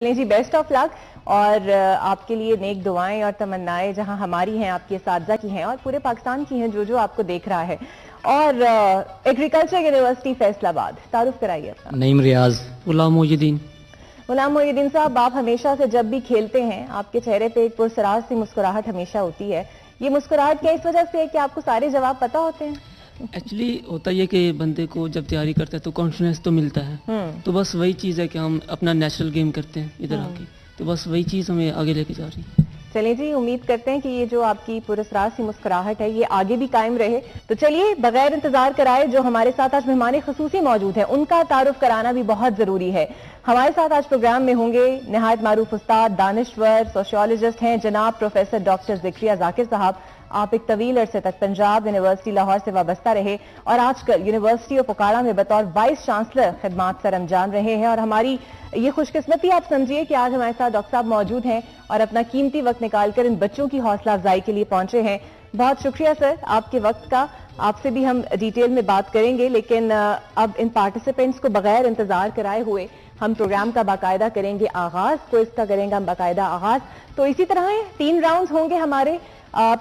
G best of لک اور آپ کے لیے نیک دعائیں اور تمنائیں جہاں ہماری ہیں آپ کے اساتذہ کی ہیں اور پورے پاکستان کی ہیں جو آپ کو دیکھ رہا ہے. اور ایگریکلچر یونیورسٹی فیصل آباد, تعارف کرائیے اپنا. نعیم ریاض. غلام محی الدین. غلام محی الدین صاحب, آپ ہمیشہ سے جب بھی کھیلتے ہیں آپ کے چہرے پہ ایک پرسراج سی مسکراہٹ ہمیشہ ہوتی ہے. یہ مسکراہٹ کیا اس وجہ سے ہے کہ آپ کو سارے جواب پتہ ہوتے ہیں؟ ایکچولی ہوتا یہ کہ بندے کو جب تیاری کرتا ہے تو کانفیڈنس تو ملتا ہے, تو بس وہی چیز ہے کہ ہم اپنا نیچرل گیم کرتے ہیں ادھر آ کے, تو بس وہی چیز ہمیں آگے لے کے جا رہی ہے. چلیے جی, امید کرتے ہیں کہ یہ جو آپ کی پراسرار سی مسکراہٹ ہے یہ آگے بھی قائم رہے. تو چلیے بغیر انتظار کرائے جو ہمارے ساتھ آج مہمان خصوصی موجود ہیں ان کا تعارف کرانا بھی بہت ضروری ہے. ہمارے ساتھ آج پروگرام میں ہوں گے نہایت معروف استاد, دانشور, سوشیولوجسٹ ہیں جناب پروفیسر ڈاکٹر ذکریہ ذاکر صاحب. آپ ایک طویل عرصے تک پنجاب یونیورسٹی لاہور سے وابستہ رہے اور آج کل یونیورسٹی آف اوکاڑا میں بطور وائس چانسلر خدمات سر انجام رہے ہیں. اور ہماری یہ خوش قسمتی آپ سمجھیے کہ آج ہمارے ساتھ ڈاکٹر صاحب موجود ہیں اور اپنا قیمتی وقت نکال کر ان بچوں کی حوصلہ افزائی کے لیے پہنچے ہیں. بہت شکریہ سر آپ کے وقت کا. آپ سے بھی ہم ڈیٹیل میں بات کریں گے, لیکن اب ان پارٹیسپینٹس کو بغیر انتظار کرائے ہوئے ہم پروگرام کا باقاعدہ کریں گے آغاز. کو اس کا کریں گے ہم باقاعدہ آغاز. تو اسی طرح 3 راؤنڈز ہوں گے ہمارے.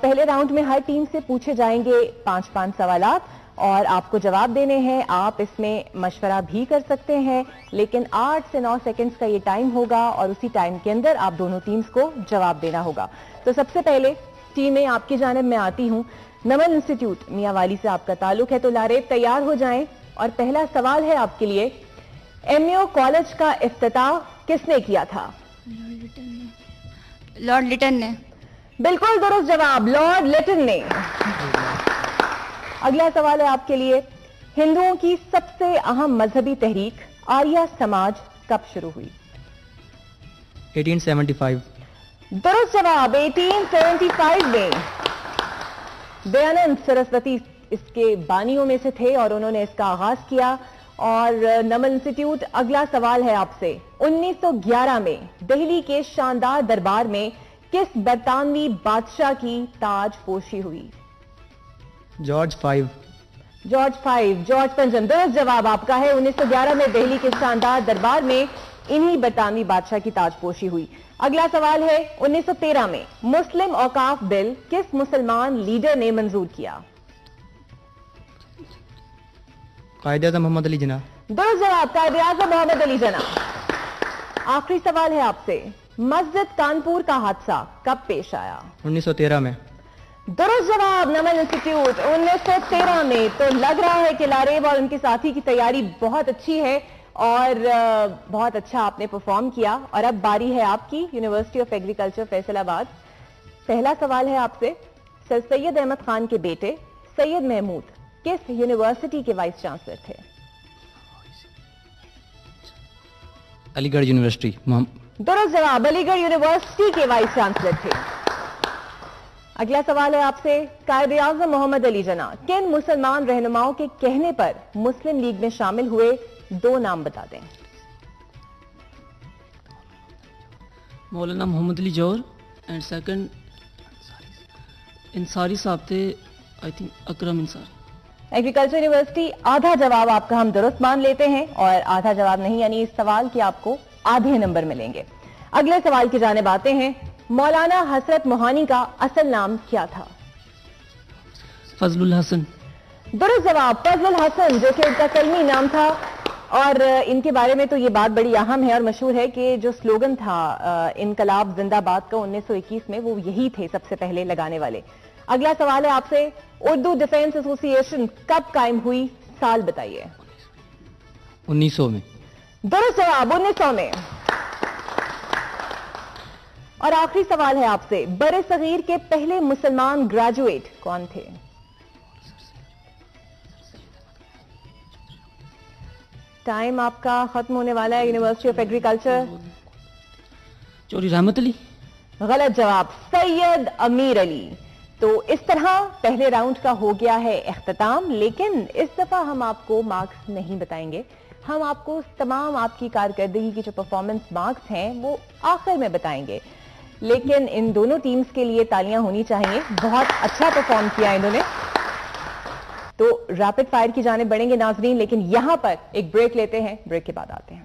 پہلے راؤنڈ میں ہر ٹیم سے پوچھے جائیں گے 5 سوالات اور آپ کو جواب دینے ہیں. آپ اس میں مشورہ بھی کر سکتے ہیں, لیکن 8 سے 9 سیکنڈز کا یہ ٹائم ہوگا اور اسی ٹائم کے اندر آپ دونوں ٹیمز کو جواب دینا ہوگا. تو سب سے پہلے ٹیمیں آپ کی جانب میں آتی ہوں. نمل انسٹیٹیوٹ میاں والی سے آپ کا تعلق ہے, تو لاریب تیار ہو جائیں. اور پہلا سوال ہے آپ کے لیے, ایم اے او کالج کا افتتاح کس نے کیا تھا؟ لارڈ لیٹن نے. بالکل درست جواب, لارڈ لیٹن نے. اگلا سوال ہے آپ کے لیے, ہندوؤں کی سب سے اہم مذہبی تحریک آریہ سماج کب شروع ہوئی؟ 1875. درست جواب 1875 میں. دیانند سرسوتی اس کے بانیوں میں سے تھے اور انہوں نے اس کا آغاز کیا. اور نمل انسٹیٹیوٹ, اگلا سوال ہے آپ سے, 1911 میں دہلی کے شاندار دربار میں کس برطانوی بادشاہ کی تاج پوشی ہوئی؟ جارج 5. جارج پنجم. درست جواب آپ کا ہے. 1911 میں دہلی کے شاندار دربار میں انہی برطانوی بادشاہ کی تاج پوشی ہوئی. اگلا سوال ہے, 1913 میں مسلم اوقاف بل کس مسلمان لیڈر نے منظور کیا؟ قائد اعظم محمد علی جناح. درست جواب, قائد اعظم محمد علی جناح. آخری سوال ہے آپ سے, مسجد کانپور کا حادثہ کب پیش آیا؟ 1913 میں. درست جواب, نمل انسٹیٹیوٹ 1913 میں. تو لگ رہا ہے کہ لاریب اور ان کے ساتھی کی تیاری بہت اچھی ہے اور بہت اچھا آپ نے پرفارم کیا. اور اب باری ہے آپ کی, یونیورسٹی آف ایگریکلچر فیصل آباد. پہلا سوال ہے آپ سے, سر سید احمد خان کے بیٹے سید محمود کس یونیورسٹی کے وائس چانسلر تھے؟ علی گڑھ یونیورسٹی. درست جواب, علی گڑھ یونیورسٹی کے وائس چانسلر تھے. اگلا سوال ہے آپ سے, قائد اعظم محمد علی جناح کن مسلمان رہنماؤں کے کہنے پر مسلم لیگ میں شامل ہوئے؟ 2 نام بتا دیں. مولانا محمد علی جوہر اینڈ سیکنڈ انصاری صاحب تھے, I think Akram Ansari. Agriculture university, آدھا جواب آپ کا ہم درست مان لیتے ہیں اور آدھا جواب نہیں, یعنی اس سوال کے آپ کو آدھے نمبر ملیں گے. اگلے سوال کی جانب آتے ہیں, مولانا حسرت موہانی کا اصل نام کیا تھا؟ فضل الحسن. درست جواب, فضل الحسن, جو کہ ان کا کلمی نام تھا. اور ان کے بارے میں تو یہ بات بڑی اہم ہے اور مشہور ہے کہ جو سلوگن تھا انقلاب زندہ باد کا 1921 میں, وہ یہی تھے سب سے پہلے لگانے والے. اگلا سوال ہے آپ سے, اردو ڈیفنس ایسوسی ایشن کب قائم ہوئی؟ سال بتائیے. 1900 میں. درست جواب, 1900 میں. اور آخری سوال ہے آپ سے, بر صغیر کے پہلے مسلمان گریجویٹ کون تھے؟ ٹائم آپ کا ختم ہونے والا ہے. University of agriculture. چوری رحمت علی. غلط جواب, سید امیر علی. تو اس طرح پہلے راؤنڈ کا ہو گیا ہے اختتام, لیکن اس دفعہ ہم آپ کو مارکس نہیں بتائیں گے. ہم آپ کو تمام آپ کی کارکردگی کی جو پرفارمنس مارکس ہیں وہ آخر میں بتائیں گے. لیکن ان دونوں ٹیمز کے لیے تالیاں ہونی چاہیے, بہت اچھا پرفارم کیا انہوں نے. تو ریپڈ فائر کی جانب بڑھیں گے ناظرین, لیکن یہاں پر ایک بریک لیتے ہیں, بریک کے بعد آتے ہیں.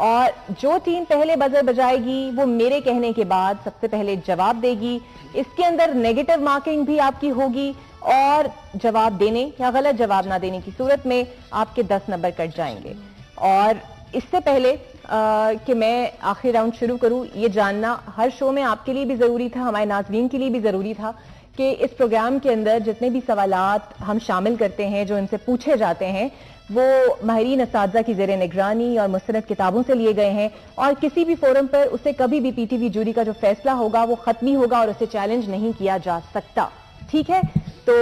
اور جو ٹیم پہلے بزر بجائے گی وہ میرے کہنے کے بعد سب سے پہلے جواب دے گی. اس کے اندر نیگیٹو مارکنگ بھی آپ کی ہوگی اور جواب دینے یا غلط جواب نہ دینے کی صورت میں آپ کے 10 نمبر کٹ جائیں گے. اور اس سے پہلے کہ میں آخری راؤنڈ شروع کروں، یہ جاننا ہر شو میں آپ کے لیے بھی ضروری تھا، ہمارے ناظرین کے لیے بھی ضروری تھا کہ اس پروگرام کے اندر جتنے بھی سوالات ہم شامل کرتے ہیں جو ان سے پوچھے جاتے ہیں وہ ماہرین اساتذہ کی زیر نگرانی اور مستند کتابوں سے لیے گئے ہیں، اور کسی بھی فورم پر اسے کبھی بھی پی ٹی وی جوری کا جو فیصلہ ہوگا وہ ختمی ہوگا اور اسے چیلنج نہیں کیا جا سکتا. ٹھیک ہے، تو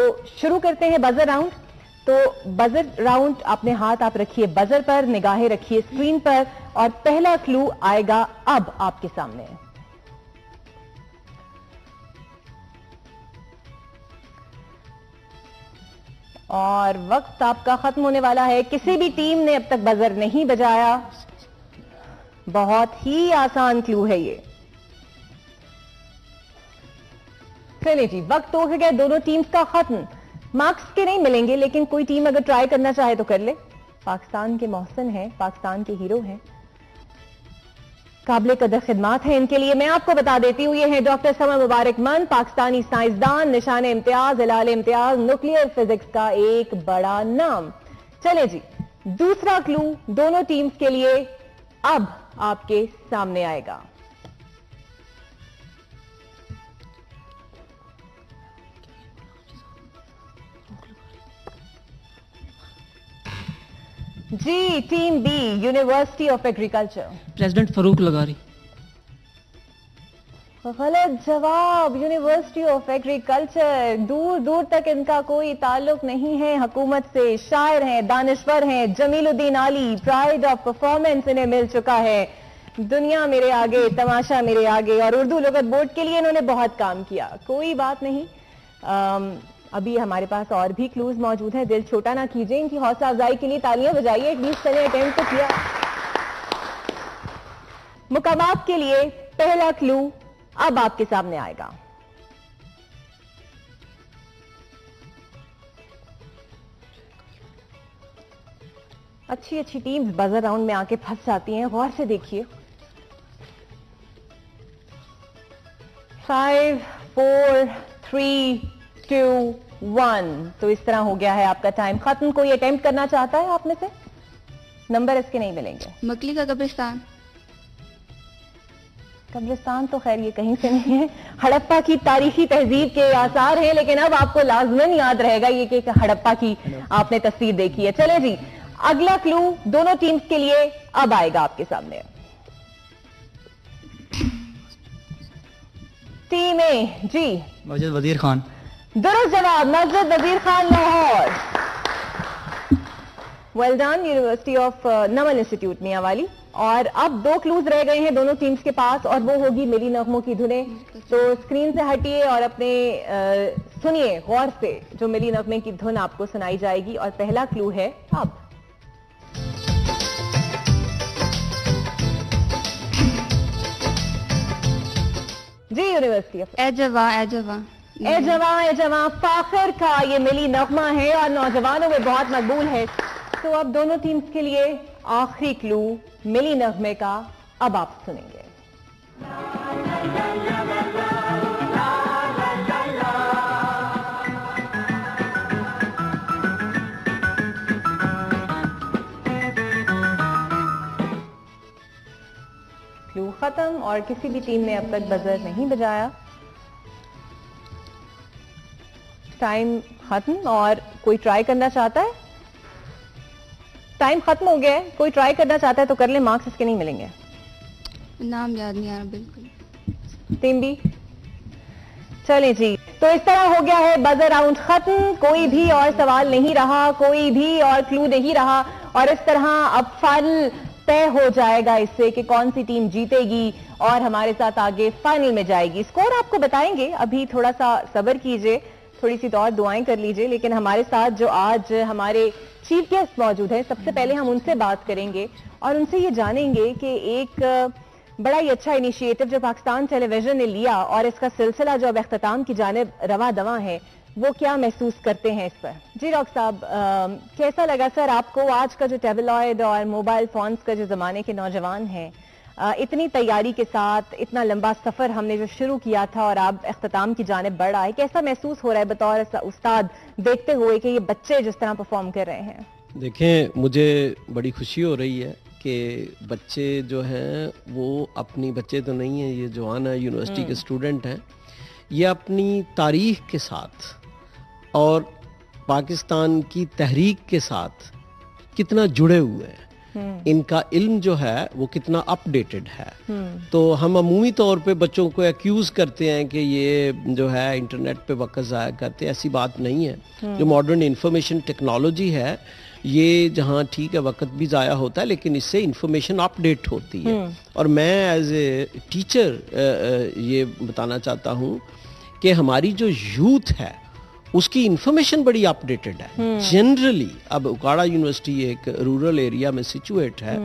شروع کرتے ہیں بزر راؤنڈ. تو بزر راؤنڈ اپنے ہاتھ آپ رکھیے بزر پر، نگاہیں رکھیے اسکرین پر، اور پہلا کلو آئے گا اب آپ کے سامنے. اور وقت آپ کا ختم ہونے والا ہے. کسی بھی ٹیم نے اب تک بزر نہیں بجایا. بہت ہی آسان کلو ہے یہ. چلے جی، وقت ہو گیا دونوں ٹیمز کا ختم. مارکس کے نہیں ملیں گے لیکن کوئی ٹیم اگر ٹرائی کرنا چاہے تو کر لے. پاکستان کے محسن ہیں، پاکستان کے ہیرو ہیں، قابل قدر خدمات ہیں ان کے لیے. میں آپ کو بتا دیتی ہوں یہ ہیں ڈاکٹر سمر مبارک مند، پاکستانی سائنسدان، نشان امتیاز، ہلال امتیاز، نیوکلیئر فزکس کا ایک بڑا نام. چلے جی، دوسرا کلو دونوں ٹیمز کے لیے اب آپ کے سامنے آئے گا. جی، team B, university of agriculture. President Farooq لغاری. غلط جواب. University of agriculture. دور دور تک ان کا کوئی تعلق نہیں ہے حکومت سے. شاعر ہیں، دانشور ہیں، جمیل الدین علی، پرائڈ آف پرفارمنس انہیں مل چکا ہے. دنیا میرے آگے، تماشا میرے آگے، اور اردو لغت بورڈ کے لیے انہوں نے بہت کام کیا. کوئی بات نہیں، ابھی ہمارے پاس اور بھی کلوز موجود ہیں. دل چھوٹا نہ کیجئے، ان کی حوصلہ افزائی کے لیے تالیاں بجائیے. ایٹ لیسٹ چلے اٹیمپٹ تو کیا. مقامات کے لیے پہلا کلو اب آپ کے سامنے آئے گا. اچھی اچھی ٹیمز بزر راؤنڈ میں آ کے پھنس جاتی ہیں. غور سے دیکھیے. 5 4 3 2 1. تو اس طرح ہو گیا ہے آپ کا ٹائم ختم. کوئی اٹیمپٹ کرنا چاہتا ہے آپ میں سے؟ نمبر اس کے نہیں ملیں گے. مکلی کا قبرستان. قبرستان تو خیر یہ کہیں سے نہیں ہے. ہڑپا کی تاریخی تہذیب کے آثار ہیں، لیکن اب آپ کو لازماً یاد رہے گا یہ کہ ہڑپا کی آپ نے تصویر دیکھی ہے. چلے جی، اگلا کلو دونوں ٹیمز کے لیے اب آئے گا آپ کے سامنے. ٹیم اے، جی مسجد وزیر خان. درست جواب، Masjid Wazir Khan Lahore. Well done. University of NUML institute Mianwali. اور اب 2 کلوز رہ گئے ہیں دونوں ٹیمز کے پاس، اور وہ ہوگی ملی نغموں کی دھنیں. تو اسکرین سے ہٹیے اور اپنے سنیے غور سے جو ملی نغمے کی دھن آپ کو سنائی جائے گی. اور پہلا کلو ہے اب. جی، یونیورسٹی آف اے جواں اے جواں. اے جواں اے جواں فاخر کا یہ ملی نغمہ ہے اور نوجوانوں میں بہت مقبول ہے. تو اب دونوں ٹیمز کے لیے آخری کلو ملی نغمے کا اب آپ سنیں گے. کلو ختم اور کسی بھی ٹیم نے اب تک بزر نہیں بجایا. ٹائم ختم. اور کوئی ٹرائی کرنا چاہتا ہے؟ ٹائم ختم ہو گیا ہے. کوئی ٹرائی کرنا چاہتا ہے تو کر لیں. مارکس اس کے نہیں ملیں گے. نام یاد نہیں آ رہا بالکل. Team B. چلیں جی، تو اس طرح ہو گیا ہے بزر راؤنڈ ختم. کوئی بھی اور سوال نہیں رہا، کوئی بھی اور کلو نہیں رہا، اور اس طرح اب فائنل طے ہو جائے گا اس سے کہ کون سی ٹیم جیتے گی اور ہمارے ساتھ آگے فائنل میں جائے گی. اسکور آپ کو بتائیں گے، ابھی تھوڑا سا صبر کیجئے، تھوڑی سی اور دعائیں کر لیجئے. لیکن ہمارے ساتھ جو آج ہمارے چیف گیسٹ موجود ہیں، سب سے پہلے ہم ان سے بات کریں گے اور ان سے یہ جانیں گے کہ ایک بڑا ہی اچھا انیشیٹو جو پاکستان ٹیلی ویژن نے لیا اور اس کا سلسلہ جو اب اختتام کی جانب رواں دواں ہے، وہ کیا محسوس کرتے ہیں اس پر. جی ڈاکٹر صاحب، کیسا لگا سر آپ کو آج کا جو ٹیبلوئڈ اور موبائل فونز کا جو زمانے کے نوجوان ہیں، اتنی تیاری کے ساتھ اتنا لمبا سفر ہم نے جو شروع کیا تھا اور اب اختتام کی جانب بڑھ رہا ہے، کیسا محسوس ہو رہا ہے بطور استاد دیکھتے ہوئے کہ یہ بچے جس طرح پرفارم کر رہے ہیں؟ دیکھیں، مجھے بڑی خوشی ہو رہی ہے کہ بچے جو ہیں وہ اپنی، بچے تو نہیں ہیں، یہ جوان ہیں، یونیورسٹی کے اسٹوڈنٹ ہیں، یہ اپنی تاریخ کے ساتھ اور پاکستان کی تحریک کے ساتھ کتنا جڑے ہوئے ہیں، ان کا علم جو ہے وہ کتنا اپ ڈیٹڈ ہے. تو ہم عمومی طور پہ بچوں کو ایکیوز کرتے ہیں کہ یہ جو ہے انٹرنیٹ پہ وقت ضائع کرتے، ایسی بات نہیں ہے. جو ماڈرن انفارمیشن ٹیکنالوجی ہے، یہ جہاں ٹھیک ہے وقت بھی ضائع ہوتا ہے لیکن اس سے انفارمیشن اپ ڈیٹ ہوتی ہے. اور میں ایز اے ٹیچر یہ بتانا چاہتا ہوں کہ ہماری جو یوتھ ہے اس کی انفارمیشن بڑی اپ ڈیٹڈ ہے جنرلی. اب اکاڑا یونیورسٹی ایک رورل ایریا میں سچویٹ ہے.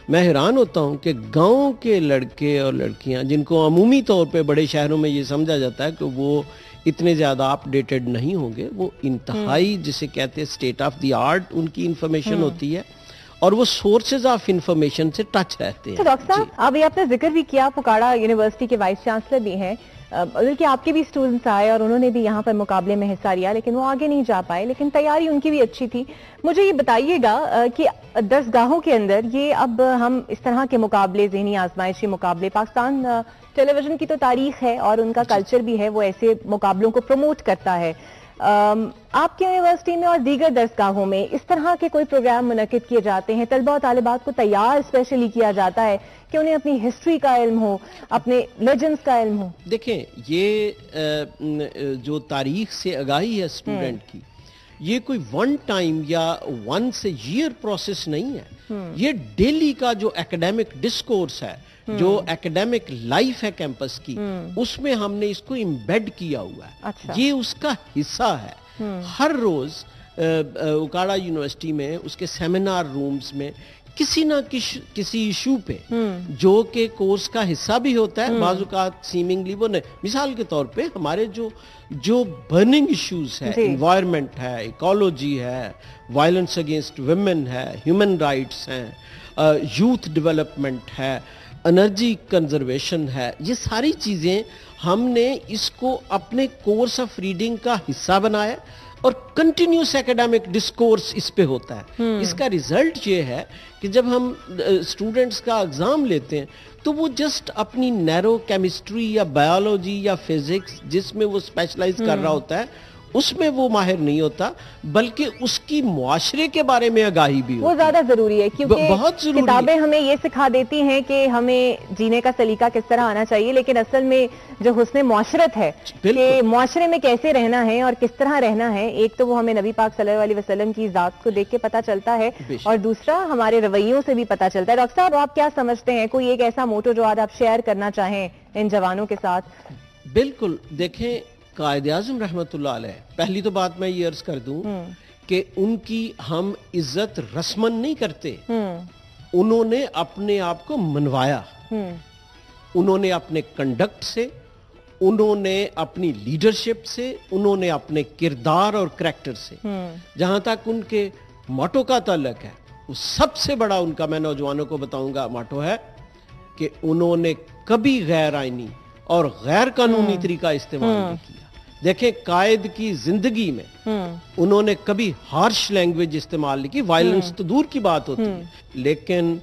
میں حیران ہوتا ہوں کہ گاؤں کے لڑکے اور لڑکیاں جن کو عمومی طور پہ بڑے شہروں میں یہ سمجھا جاتا ہے کہ وہ اتنے زیادہ اپ ڈیٹڈ نہیں ہوں گے، وہ انتہائی جسے کہتے ہیں اسٹیٹ آف دی آرٹ ان کی انفارمیشن ہوتی ہے اور وہ سورسز آف انفارمیشن سے ٹچ رہتے ہیں. تو ڈاکٹر صاحب، اب یہ آپ نے ذکر بھی کیا، اکاڑا یونیورسٹی کے وائس چانسلر بھی ہیں، بلکہ آپ کے بھی اسٹوڈنٹس آئے اور انہوں نے بھی یہاں پر مقابلے میں حصہ لیا لیکن وہ آگے نہیں جا پائے، لیکن تیاری ان کی بھی اچھی تھی. مجھے یہ بتائیے گا کہ درسگاہوں کے اندر یہ اب ہم اس طرح کے مقابلے، ذہنی آزمائشی مقابلے، پاکستان ٹیلی ویژن کی تو تاریخ ہے اور ان کا کلچر بھی ہے، وہ ایسے مقابلوں کو پروموٹ کرتا ہے. آپ کی یونیورسٹی میں اور دیگر درسگاہوں میں اس طرح کے کوئی پروگرام منعقد کیے جاتے ہیں؟ طلبہ و طالبات کو تیار اسپیشلی کیا جاتا ہے کہ انہیں اپنی ہسٹری کا علم ہو، اپنے لیجنڈز کا علم ہو؟ دیکھیں، یہ جو تاریخ سے آگاہی ہے اسٹوڈنٹ کی، یہ کوئی ون ٹائم یا ونس اے ایئر پروسیس نہیں ہے. یہ ڈیلی کا جو ایکیڈیمک ڈسکورس ہے، جو ایکیڈیمک لائف ہے کیمپس کی، اس میں ہم نے اس کو امبیڈ کیا ہوا ہے. یہ اس کا حصہ ہے. ہر روز اکاڑا یونیورسٹی میں اس کے سیمینار رومز میں کسی نہ کسی ایشو پہ جو کہ کورس کا حصہ بھی ہوتا ہے، بعض اوقات سیمنگلی وہ نہیں. مثال کے طور پہ ہمارے جو برننگ ایشوز ہے، انوائرمنٹ ہے، ایکولوجی ہے، وائلنس اگینسٹ ویمن ہے، ہیومن رائٹس ہیں، یوتھ ڈیولپمنٹ ہے، انرجی کنزرویشن ہے، یہ ساری چیزیں ہم نے اس کو اپنے کورس آف ریڈنگ کا حصہ بنایا اور کنٹینیوس ایکیڈیمک ڈسکورس اس پہ ہوتا ہے. اس کا ریزلٹ یہ ہے کہ جب ہم اسٹوڈنٹس کا ایگزام لیتے ہیں تو وہ جسٹ اپنی نیرو کیمسٹری یا بایولوجی یا فزکس جس میں وہ اسپیشلائز کر رہا ہوتا ہے اس میں وہ ماہر نہیں ہوتا، بلکہ اس کی معاشرے کے بارے میں آگاہی بھی ہوتی ہے. وہ زیادہ ضروری ہے کیونکہ بہت ضروری کتابیں ہمیں یہ سکھا دیتی ہیں کہ ہمیں جینے کا سلیقہ کس طرح آنا چاہیے، لیکن اصل میں جو حسن معاشرت ہے کہ معاشرے میں کیسے رہنا ہے اور کس طرح رہنا ہے، ایک تو وہ ہمیں نبی پاک صلی اللہ علیہ وسلم کی ذات کو دیکھ کے پتہ چلتا ہے اور دوسرا ہمارے رویوں سے بھی پتہ چلتا ہے. ڈاکٹر صاحب، آپ کیا سمجھتے ہیں، کوئی ایک ایسا موٹو جو آج آپ شیئر کرنا چاہیں ان جوانوں کے ساتھ؟ بالکل. دیکھیں، قائد اعظم رحمۃ اللہ علیہ، پہلی تو بات میں یہ عرض کر دوں کہ ان کی ہم عزت رسمن نہیں کرتے. انہوں نے اپنے آپ کو منوایا، انہوں نے اپنے کنڈکٹ سے، انہوں نے اپنی لیڈرشپ سے، انہوں نے اپنے کردار اور کریکٹر سے. جہاں تک ان کے موٹو کا تعلق ہے، وہ سب سے بڑا ان کا میں نوجوانوں کو بتاؤں گا موٹو ہے کہ انہوں نے کبھی غیر آئینی اور غیر قانونی طریقہ استعمال نہیں کیا. دیکھیں، قائد کی زندگی میں انہوں نے کبھی ہارش لینگویج استعمال نہیں کی. وائلنس تو دور کی بات ہوتی ہے، لیکن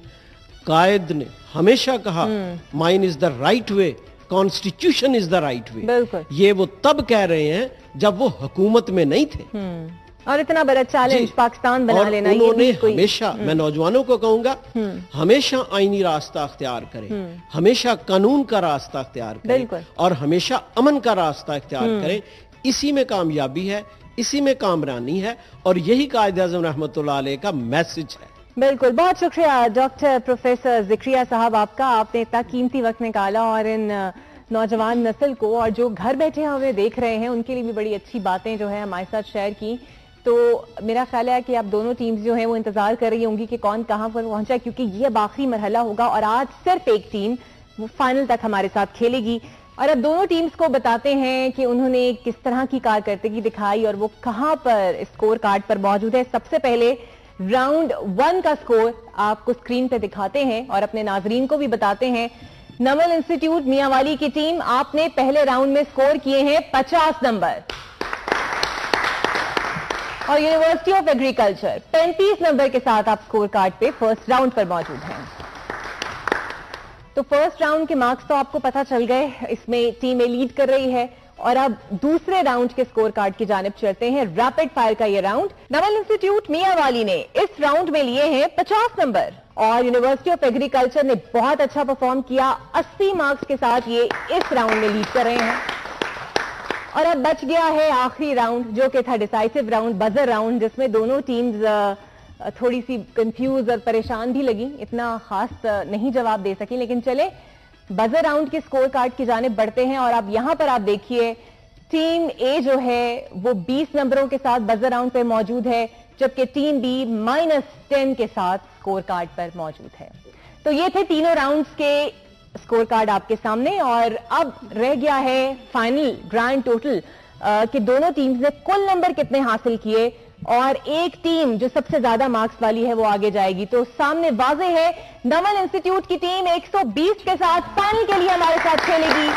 قائد نے ہمیشہ کہا mine is the right way, constitution is the right way. یہ وہ تب کہہ رہے ہیں جب وہ حکومت میں نہیں تھے. اور اتنا بڑا چیلنج پاکستان بنا لینا، انہوں نے ہمیشہ، میں نوجوانوں کو کہوں گا، ہمیشہ آئینی راستہ اختیار کریں، ہمیشہ قانون کا راستہ اختیار کریں اور ہمیشہ امن کا راستہ اختیار کریں. اسی میں کامیابی ہے، اسی میں کامرانی ہے اور یہی قائد اعظم رحمۃ اللہ علیہ کا میسج ہے. بالکل. بہت شکریہ ڈاکٹر پروفیسر ذکریہ صاحب آپ کا، آپ نے اتنا قیمتی وقت نکالا اور ان نوجوان نسل کو اور جو گھر بیٹھے ہمیں دیکھ رہے ہیں ان کے لیے بھی بڑی اچھی باتیں جو ہے ہمارے ساتھ شیئر کی. تو میرا خیال ہے کہ اب دونوں ٹیمز جو ہیں وہ انتظار کر رہی ہوں گی کہ کون کہاں پر پہنچا، کیونکہ یہ اب آخری مرحلہ ہوگا اور آج صرف ایک ٹیم وہ فائنل تک ہمارے ساتھ کھیلے گی. اور اب دونوں ٹیمز کو بتاتے ہیں کہ انہوں نے کس طرح کی کارکردگی دکھائی اور وہ کہاں پر اسکور کارڈ پر موجود ہے. سب سے پہلے راؤنڈ 1 کا سکور آپ کو اسکرین پہ دکھاتے ہیں اور اپنے ناظرین کو بھی بتاتے ہیں. نمل انسٹیٹیوٹ میاں والی کی ٹیم، آپ نے پہلے راؤنڈ میں سکور کیے ہیں 50 نمبر اور یونیورسٹی آف ایگریکلچر 35 نمبر کے ساتھ آپ سکور کارڈ پہ فرسٹ راؤنڈ پر موجود ہیں. تو فرسٹ راؤنڈ کے مارکس تو آپ کو پتا چل گئے، اس میں ٹیم اے لیڈ کر رہی ہے. اور اب دوسرے راؤنڈ کے سکور کارڈ کی جانب چلتے ہیں. ریپڈ فائر کا یہ راؤنڈ، نمل انسٹیٹیوٹ میاں والی نے اس راؤنڈ میں لیے ہیں 50 نمبر اور یونیورسٹی آف ایگریکلچر نے بہت اچھا پرفارم کیا، 80 مارکس کے ساتھ یہ اس راؤنڈ میں لیڈ کر رہے ہیں. اور اب بچ گیا ہے آخری راؤنڈ جو کہ تھا ڈیسائسو راؤنڈ، بزر راؤنڈ، جس میں دونوں ٹیمز تھوڑی سی کنفیوز اور پریشان بھی لگی، اتنا خاص نہیں جواب دے سکی. لیکن چلے بزر راؤنڈ کے سکور کارڈ کی جانب بڑھتے ہیں اور اب یہاں پر آپ دیکھیے ٹیم اے جو ہے وہ 20 نمبروں کے ساتھ بزر راؤنڈ پہ موجود ہے، جبکہ ٹیم بی -10 کے ساتھ سکور کارڈ پر موجود ہے. تو یہ تھے تینوں راؤنڈز کے سکور کارڈ آپ کے سامنے اور اب رہ گیا ہے فائنل گرانڈ ٹوٹل کہ دونوں ٹیمز نے کل نمبر کتنے حاصل کیے اور ایک ٹیم جو سب سے زیادہ مارکس والی ہے وہ آگے جائے گی. تو سامنے واضح ہے نمل انسٹیٹیوٹ کی ٹیم 120 کے ساتھ فائنل کے لیے ہمارے ساتھ کھیلے گی،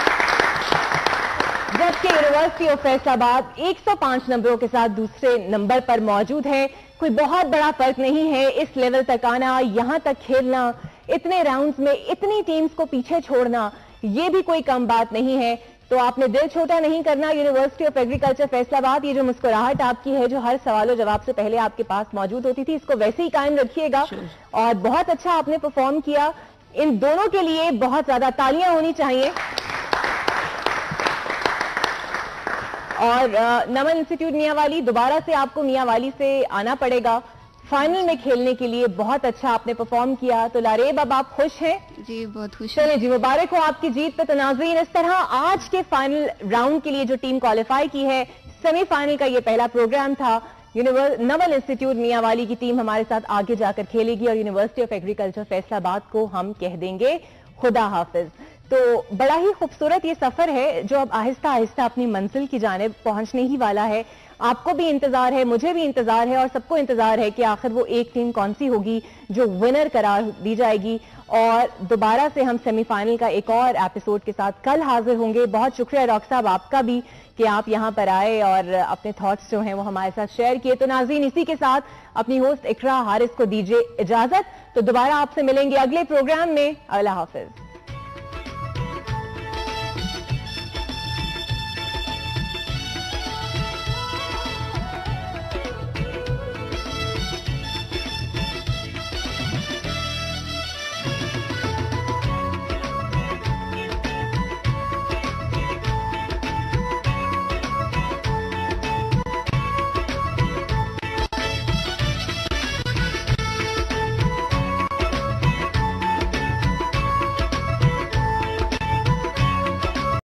جبکہ یونیورسٹی آف فیصل آباد 105 نمبروں کے ساتھ دوسرے نمبر پر موجود ہے. کوئی بہت بڑا فرق نہیں ہے اس لیول تک آنا، یہاں تک کھیلنا، اتنے راؤنڈز میں اتنی ٹیمز کو پیچھے چھوڑنا، یہ بھی کوئی کم بات نہیں ہے. تو آپ نے دل چھوٹا نہیں کرنا. یونیورسٹی آف ایگریکلچر فیصل آباد، یہ جو مسکراہٹ آپ کی ہے جو ہر سوال و جواب سے پہلے آپ کے پاس موجود ہوتی تھی، اس کو ویسے ہی قائم رکھیے گا. اور بہت اچھا آپ نے پرفارم کیا، ان دونوں کے لیے بہت زیادہ تالیاں ہونی چاہیے. اور نمل انسٹیٹیوٹ میاں والی، دوبارہ سے آپ کو میاں والی سے آنا پڑے گا فائنل میں کھیلنے کے لیے. بہت اچھا آپ نے پرفارم کیا. تو لاریب اب آپ خوش ہیں؟ جی بہت خوش. چلیں جی، مبارک ہو آپ کی جیت پہ. تو ناظرین، اس طرح آج کے فائنل راؤنڈ کے لیے جو ٹیم کوالیفائی کی ہے، سیمی فائنل کا یہ پہلا پروگرام تھا. نمل انسٹیٹیوٹ میاں والی کی ٹیم ہمارے ساتھ آگے جا کر کھیلے گی اور یونیورسٹی آف ایگریکلچر فیصل آباد کو ہم کہہ دیں گے خدا حافظ. تو بڑا ہی خوبصورت یہ سفر ہے جو اب آہستہ آہستہ اپنی منزل کی جانب پہنچنے ہی والا ہے. آپ کو بھی انتظار ہے، مجھے بھی انتظار ہے اور سب کو انتظار ہے کہ آخر وہ ایک ٹیم کون سی ہوگی جو ونر قرار دی جائے گی. اور دوبارہ سے ہم سیمی فائنل کا ایک اور ایپیسوڈ کے ساتھ کل حاضر ہوں گے. بہت شکریہ ڈاکٹر صاحب آپ کا بھی کہ آپ یہاں پر آئے اور اپنے تھاٹس جو ہیں وہ ہمارے ساتھ شیئر کیے. تو ناظرین، اسی کے ساتھ اپنی ہوسٹ اقرا حارث کو دیجیے اجازت. تو دوبارہ آپ سے ملیں گے اگلے پروگرام میں. اللہ حافظ.